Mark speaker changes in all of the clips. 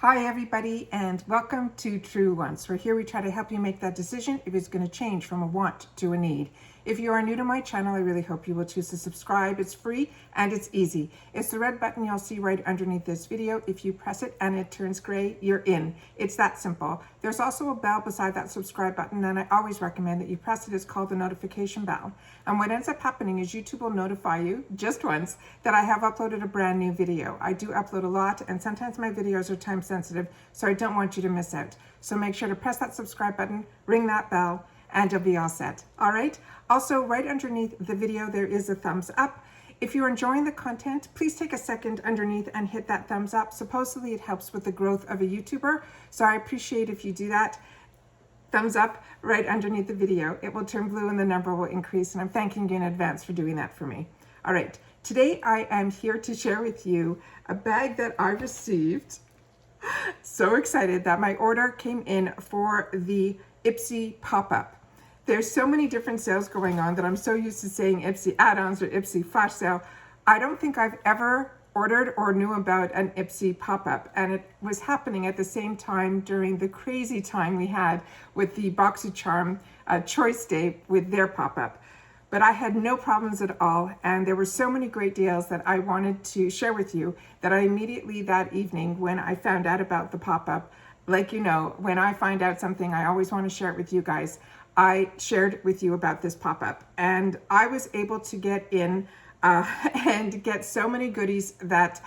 Speaker 1: Hi everybody, and welcome to True Wants, where here we try to help you make that decision if it's going to change from a want to a need. If you are new to my channel, I really hope you will choose to subscribe. It's free and it's easy. It's the red button you'll see right underneath this video. If you press it and it turns gray, you're in. It's that simple. There's also a bell beside that subscribe button, and I always recommend that you press it. It's called the notification bell. And what ends up happening is YouTube will notify you just once that I have uploaded a brand new video. I do upload a lot, and sometimes my videos are time sensitive, so I don't want you to miss out. So make sure to press that subscribe button, ring that bell, and you'll be all set. All right. Also, right underneath the video, there is a thumbs up. If you're enjoying the content, please take a second underneath and hit that thumbs up. Supposedly it helps with the growth of a YouTuber, so I appreciate if you do that. Thumbs up right underneath the video. It will turn blue and the number will increase, and I'm thanking you in advance for doing that for me. All right. Today I am here to share with you a bag that I received. So excited that my order came in for the IPSY pop-up. There's so many different sales going on that I'm so used to saying IPSY add-ons or IPSY flash sale. I don't think I've ever ordered or knew about an IPSY pop-up, and it was happening at the same time during the crazy time we had with the BoxyCharm Choice Day with their pop-up. But I had no problems at all, and there were so many great deals that I wanted to share with you that I immediately that evening, when I found out about the pop-up, like you know, when I find out something, I always want to share it with you guys. I shared with you about this pop-up, and I was able to get in and get so many goodies that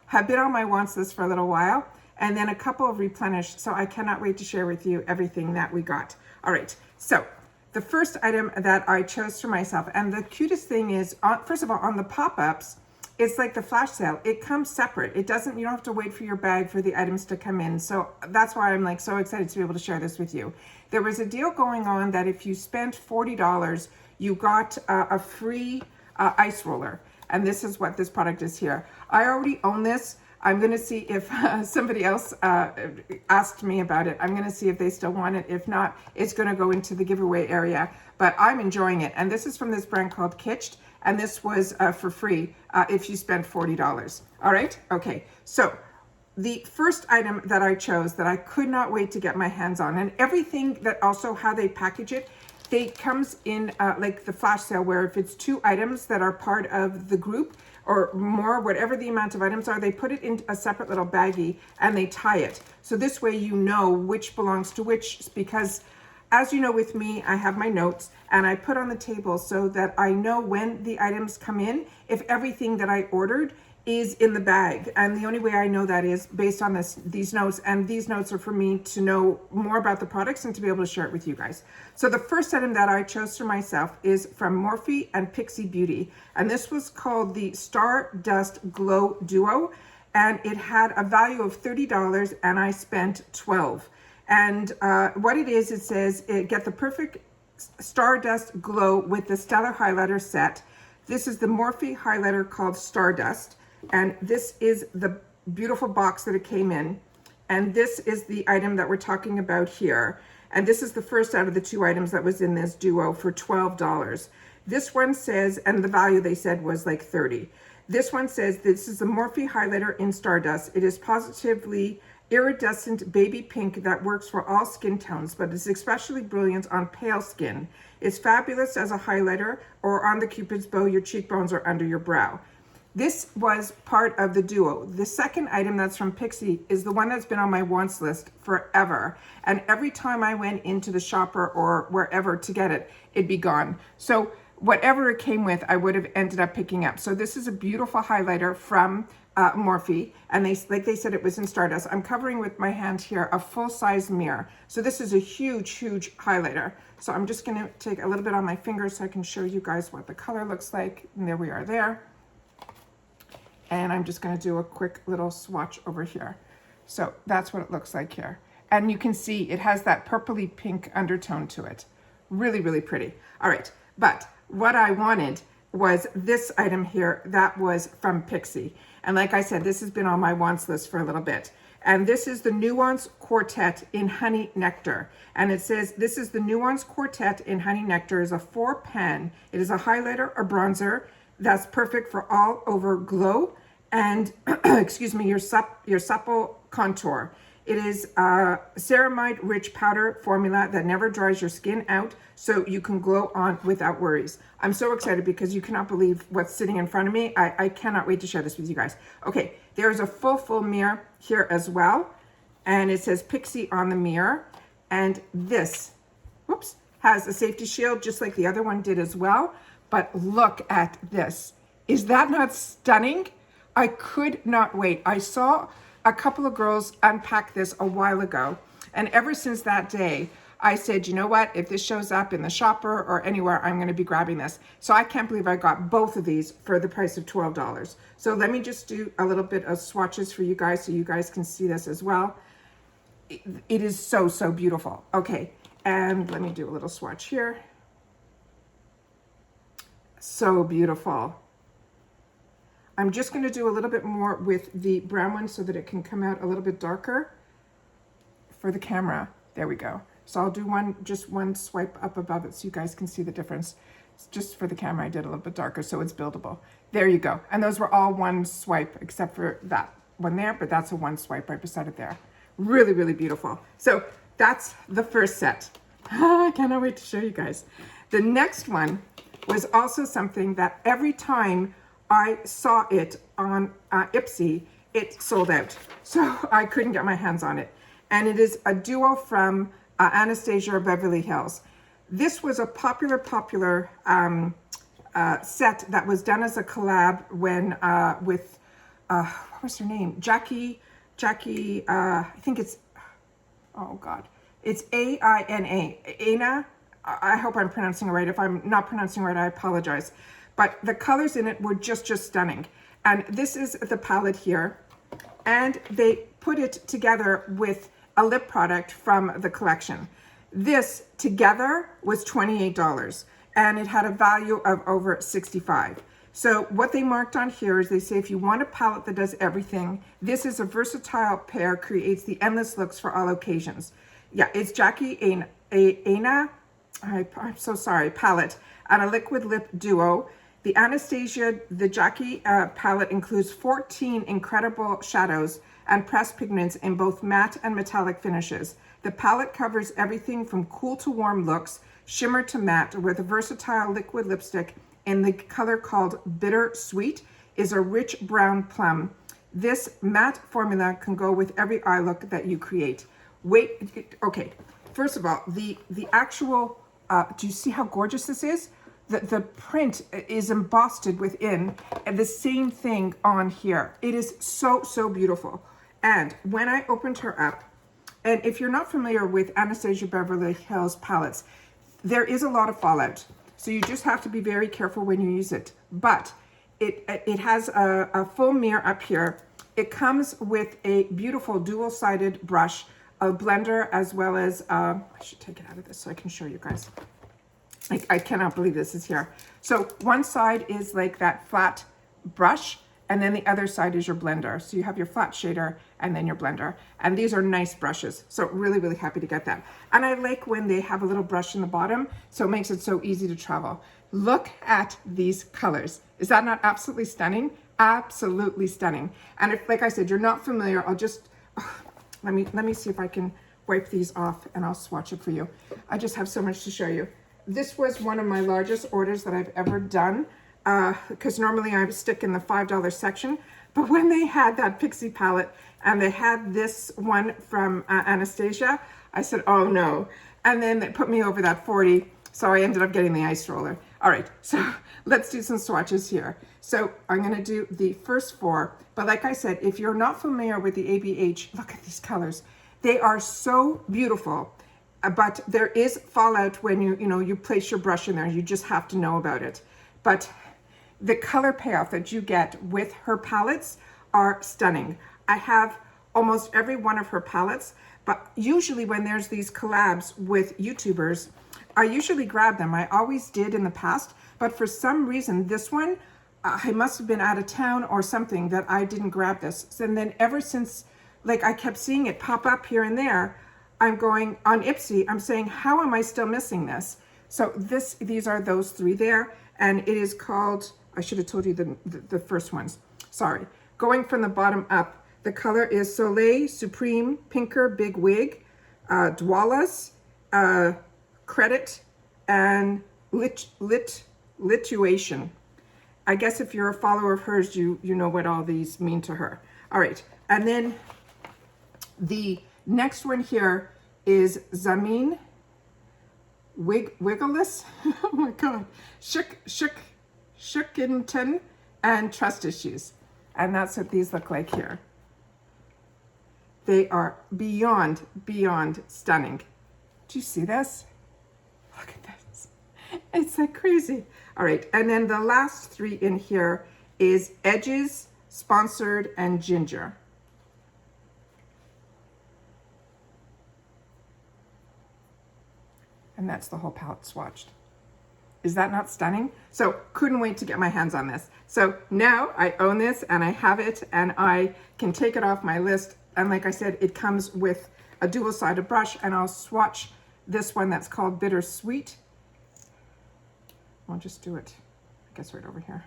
Speaker 1: have been on my wants list for a little while, and then a couple of replenished, so I cannot wait to share with you everything that we got. All right, so the first item that I chose for myself, and the cutest thing is, first of all, on the pop-ups, it's like the flash sale. It comes separate. It doesn't, you don't have to wait for your bag for the items to come in. So that's why I'm like so excited to be able to share this with you. There was a deal going on that if you spent $40, you got a free ice roller. And this is what this product is here. I already own this. I'm going to see if somebody else asked me about it. I'm going to see if they still want it. If not, it's going to go into the giveaway area. But I'm enjoying it. And this is from this brand called Kitsched. And this was for free if you spent $40. All right? Okay. So the first item that I chose that I could not wait to get my hands on, and everything that also how they package it, they comes in like the flash sale, where if it's 2 items that are part of the group or more, whatever the amount of items are, they put it in a separate little baggie and they tie it. So this way you know which belongs to which, because as you know, with me, I have my notes and I put on the table so that I know when the items come in, if everything that I ordered is in the bag. And the only way I know that is based on these notes, and these notes are for me to know more about the products and to be able to share it with you guys. So the first item that I chose for myself is from Morphe&PixiBeauty, and this was called the Stardust Glow Duo, and it had a value of $30 and I spent $12. And what it is, it says, get the perfect Stardust glow with the Stellar Highlighter set. This is the Morphe highlighter called Stardust. And this is the beautiful box that it came in. And this is the item that we're talking about here. And this is the first out of the 2 items that was in this duo for $12. This one says, and the value they said was like $30. This one says, this is the Morphe highlighter in Stardust. It is positively iridescent baby pink that works for all skin tones, but is especially brilliant on pale skin. It's fabulous as a highlighter or on the Cupid's bow, your cheekbones, or under your brow. This was part of the duo. The second item that's from Pixi is the one that's been on my wants list forever. And every time I went into the shopper or wherever to get it, it'd be gone. So whatever it came with, I would have ended up picking up. So this is a beautiful highlighter from Morphe, and they said it was in Stardust. I'm covering with my hand here a full-size mirror. So this is a huge, huge highlighter. So I'm just going to take a little bit on my finger so I can show you guys what the color looks like. And there we are there. And I'm just going to do a quick little swatch over here. So that's what it looks like here. And you can see it has that purpley pink undertone to it. Really, really pretty. All right. But what I wanted was this item here that was from Pixi. And like I said, this has been on my wants list for a little bit. And this is the Nuance Quartet in Honey Nectar. And it says, this is the Nuance Quartet in Honey Nectar. Is a 4-pan. It is a highlighter or bronzer that's perfect for all over glow and excuse me, your supple contour. It is a ceramide rich powder formula that never dries your skin out, so you can glow on without worries. I'm so excited because you cannot believe what's sitting in front of me. I cannot wait to share this with you guys. Okay, there's a full mirror here as well, and it says Pixi on the mirror, and this, whoops, has a safety shield just like the other one did as well. But look at this. Is that not stunning? I could not wait. I saw a couple of girls unpack this a while ago, and ever since that day, I said, you know what? If this shows up in the shopper or anywhere, I'm going to be grabbing this. So I can't believe I got both of these for the price of $12. So let me just do a little bit of swatches for you guys so you guys can see this as well. It is so, so beautiful. Okay, and let me do a little swatch here. So beautiful. I'm just going to do a little bit more with the brown one so that it can come out a little bit darker for the camera. There we go. So I'll do just one swipe up above it so you guys can see the difference. It's just for the camera, I did a little bit darker so it's buildable. There you go. And those were all one swipe except for that one there, but that's a one swipe right beside it there. Really, really beautiful. So that's the first set. I cannot wait to show you guys. The next one was also something that every time I saw it on IPSY, it sold out. So I couldn't get my hands on it. And it is a duo from Anastasia Beverly Hills. This was a popular set that was done as a collab when with what was her name? Jackie, I think it's, oh God, it's Aina. Aina. I hope I'm pronouncing it right. If I'm not pronouncing it right, I apologize. But the colors in it were just stunning. And this is the palette here. And they put it together with a lip product from the collection. This together was $28 and it had a value of over $65. So what they marked on here is they say if you want a palette that does everything, this is a versatile pair, creates the endless looks for all occasions. Yeah, it's Jackie Aina, I'm so sorry, palette, and a liquid lip duo. The Anastasia, the Jackie palette includes 14 incredible shadows and pressed pigments in both matte and metallic finishes. The palette covers everything from cool to warm looks, shimmer to matte, with a versatile liquid lipstick in the color called Bittersweet is a rich brown plum. This matte formula can go with every eye look that you create. Wait, okay, first of all, the actual, do you see how gorgeous this is? The print is embossed within, and the same thing on here. It is so, so beautiful. And when I opened her up, and if you're not familiar with Anastasia Beverly Hills palettes, there is a lot of fallout. So you just have to be very careful when you use it. But it has a full mirror up here. It comes with a beautiful dual-sided brush, a blender, as well as, I should take it out of this so I can show you guys. I cannot believe this is here. So one side is like that flat brush, and then the other side is your blender. So you have your flat shader and then your blender. And these are nice brushes. So really, really happy to get that. And I like when they have a little brush in the bottom, so it makes it so easy to travel. Look at these colors. Is that not absolutely stunning? Absolutely stunning. And if, like I said, you're not familiar, I'll just, let me see if I can wipe these off and I'll swatch it for you. I just have so much to show you. This was one of my largest orders that I've ever done, because normally I stick in the $5 section. But when they had that Pixi palette and they had this one from Anastasia, I said, oh no. And then they put me over that 40, so I ended up getting the ice roller. All right, so let's do some swatches here. So I'm gonna do the first four, but like I said, if you're not familiar with the ABH, look at these colors. They are so beautiful. But there is fallout when you place your brush in there. You just have to know about it. But the color payoff that you get with her palettes are stunning. I have almost every one of her palettes, but usually when there's these collabs with YouTubers, I usually grab them. I always did in the past, but for some reason, this one, I must have been out of town or something that I didn't grab this. And then ever since, like I kept seeing it pop up here and there, I'm going on IPSY, I'm saying, how am I still missing this? So these are those three there, and it is called, I should have told you the first ones, sorry. going from the bottom up, the color is Soleil Supreme Pinker Big Wig, Dwalas, Credit, and Lituation. I guess if you're a follower of hers, you know what all these mean to her. All right, and then the next one here is Zamin Wiggleless. Oh my God, Shookington and Trust Issues. And that's what these look like here. They are beyond stunning. Do you see this? Look at this. It's like crazy. All right, and then the last three in here is Edges, Sponsored, and Ginger. And that's the whole palette swatched. Is that not stunning? So couldn't wait to get my hands on this. So now I own this and I have it and I can take it off my list. And like I said, it comes with a dual-sided brush, and I'll swatch this one that's called Bittersweet. I'll just do it, I guess, right over here.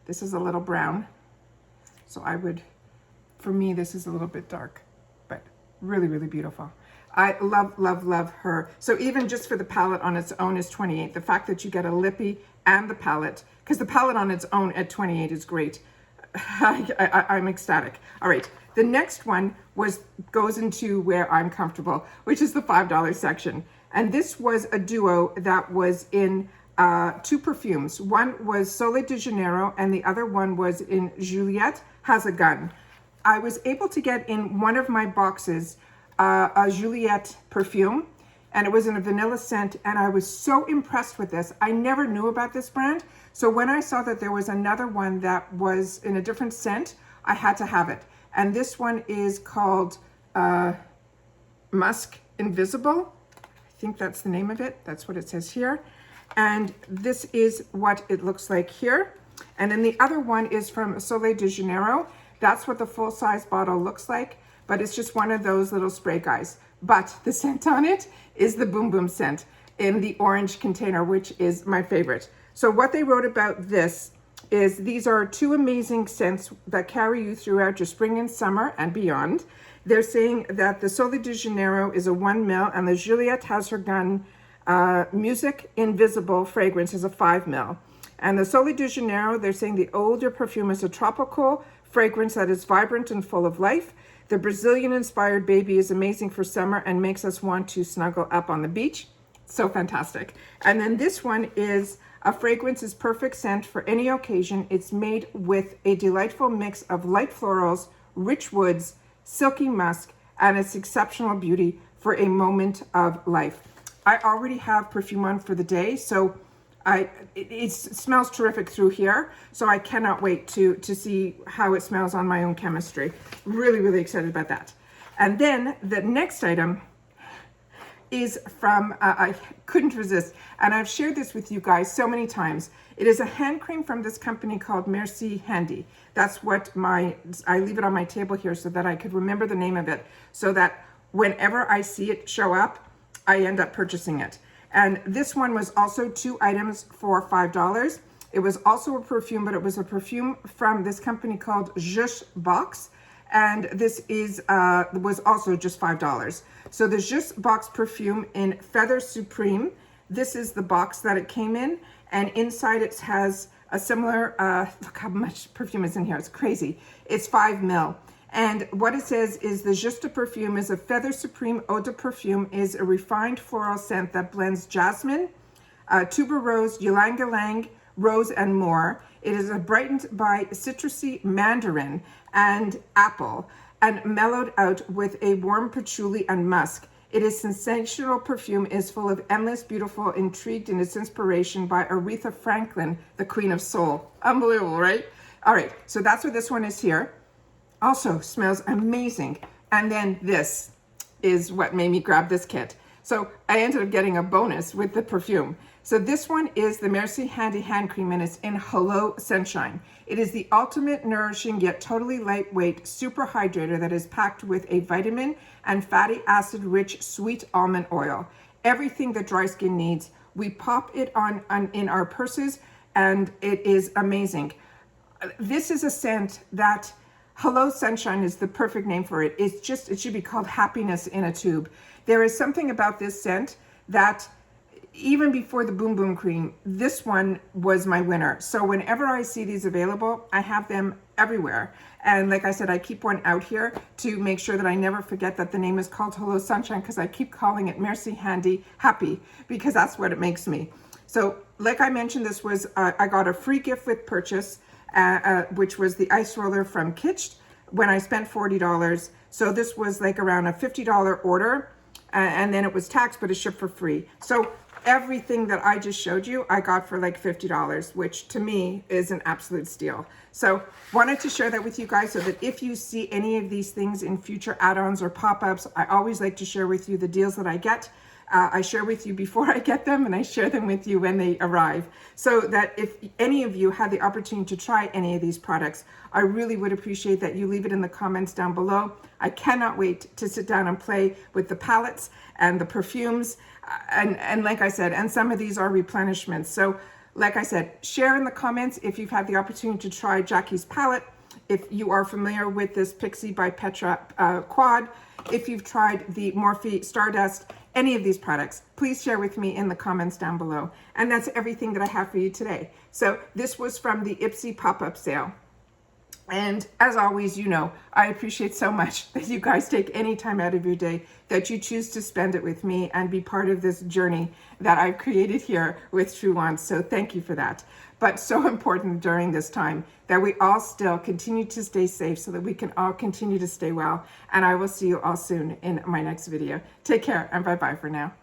Speaker 1: This is a little brown. So I would, for me, this is a little bit dark, but really, really beautiful. I love her. So even just for the palette on its own is $28. The fact that you get a lippy and the palette, because the palette on its own at $28 is great. I'm ecstatic. All right, the next one goes into where I'm comfortable, which is the $5 section. And this was a duo that was in two perfumes. One was Soleil de Janeiro and the other one was in Juliette Has a Gun. I was able to get in one of my boxes a Juliette perfume, and it was in a vanilla scent, and I was so impressed with this. I never knew about this brand, so when I saw that there was another one that was in a different scent, I had to have it. And this one is called Musk Invisible. I think that's the name of it. That's what it says here. And this is what it looks like here. And then the other one is from Soleil de Janeiro. That's what the full-size bottle looks like, but it's just one of those little spray guys. But the scent on it is the Boom Boom scent in the orange container, which is my favorite. So what they wrote about this is these are two amazing scents that carry you throughout your spring and summer and beyond. They're saying that the Soleil de Janeiro is a 1 ml and the Juliette Has Her Gun Music Invisible fragrance is a 5 ml. And the Soleil de Janeiro, they're saying the older perfume is a tropical fragrance that is vibrant and full of life. The Brazilian-inspired baby is amazing for summer and makes us want to snuggle up on the beach. So fantastic. And then this one is a fragrance is perfect scent for any occasion. It's made with a delightful mix of light florals, rich woods, silky musk, and its exceptional beauty for a moment of life. I already have perfume on for the day, so it smells terrific through here, so I cannot wait to see how it smells on my own chemistry. Really excited about that. And then the next item is from, I couldn't resist, and I've shared this with you guys so many times. It is a hand cream from this company called Merci Handy. That's what I leave it on my table here so that I could remember the name of it, so that whenever I see it show up, I end up purchasing it. And this one was also 2 items for $5. It was also a perfume, but it was a perfume from this company called JusBox. And this was also just $5. So the JusBox perfume in Feather Supreme, this is the box that it came in. And inside it has a similar, look how much perfume is in here. It's crazy. It's 5 ml. And what it says is the Juste perfume is a Feather Supreme Eau de Parfum is a refined floral scent that blends jasmine, tuberose, ylang-ylang, rose, and more. It is brightened by citrusy mandarin and apple and mellowed out with a warm patchouli and musk. It is sensational perfume, is full of endless, beautiful, intrigued in its inspiration by Aretha Franklin, the Queen of Soul. Unbelievable, right? All right, so that's what this one is here. Also smells amazing. And then this is what made me grab this kit. So I ended up getting a bonus with the perfume. So this one is the Merci Handy Hand Cream, and it's in Hello Sunshine. It is the ultimate nourishing yet totally lightweight super hydrator that is packed with a vitamin and fatty acid rich sweet almond oil. Everything that dry skin needs. We pop it on in our purses and it is amazing. this is a scent that, Hello Sunshine is the perfect name for it. It's just, it should be called happiness in a tube. There is something about this scent that even before the Boom Boom Cream, this one was my winner. So whenever I see these available, I have them everywhere. And like I said, I keep one out here to make sure that I never forget that the name is called Hello Sunshine, because I keep calling it Merci, Handy, Happy, because that's what it makes me. So like I mentioned, this was, I got a free gift with purchase, which was the ice roller from Kitsch when I spent $40. So this was like around a $50 order, and then it was taxed, but it shipped for free. So everything that I just showed you, I got for like $50, which to me is an absolute steal. So wanted to share that with you guys so that if you see any of these things in future add-ons or pop-ups, I always like to share with you the deals that I get. I share with you before I get them, and I share them with you when they arrive, so that if any of you had the opportunity to try any of these products, I really would appreciate that you leave it in the comments down below. I cannot wait to sit down and play with the palettes and the perfumes, and like I said, and some of these are replenishments. So like I said, share in the comments if you've had the opportunity to try Jackie's palette, if you are familiar with this Pixi by Petra quad, if you've tried the Morphe Stardust, any of these products, please share with me in the comments down below. And that's everything that I have for you today. So this was from the IPSY pop-up sale. And as always, you know, I appreciate so much that you guys take any time out of your day, that you choose to spend it with me and be part of this journey that I've created here with True Wants. So thank you for that. But so important during this time that we all still continue to stay safe so that we can all continue to stay well. And I will see you all soon in my next video. Take care and bye-bye for now.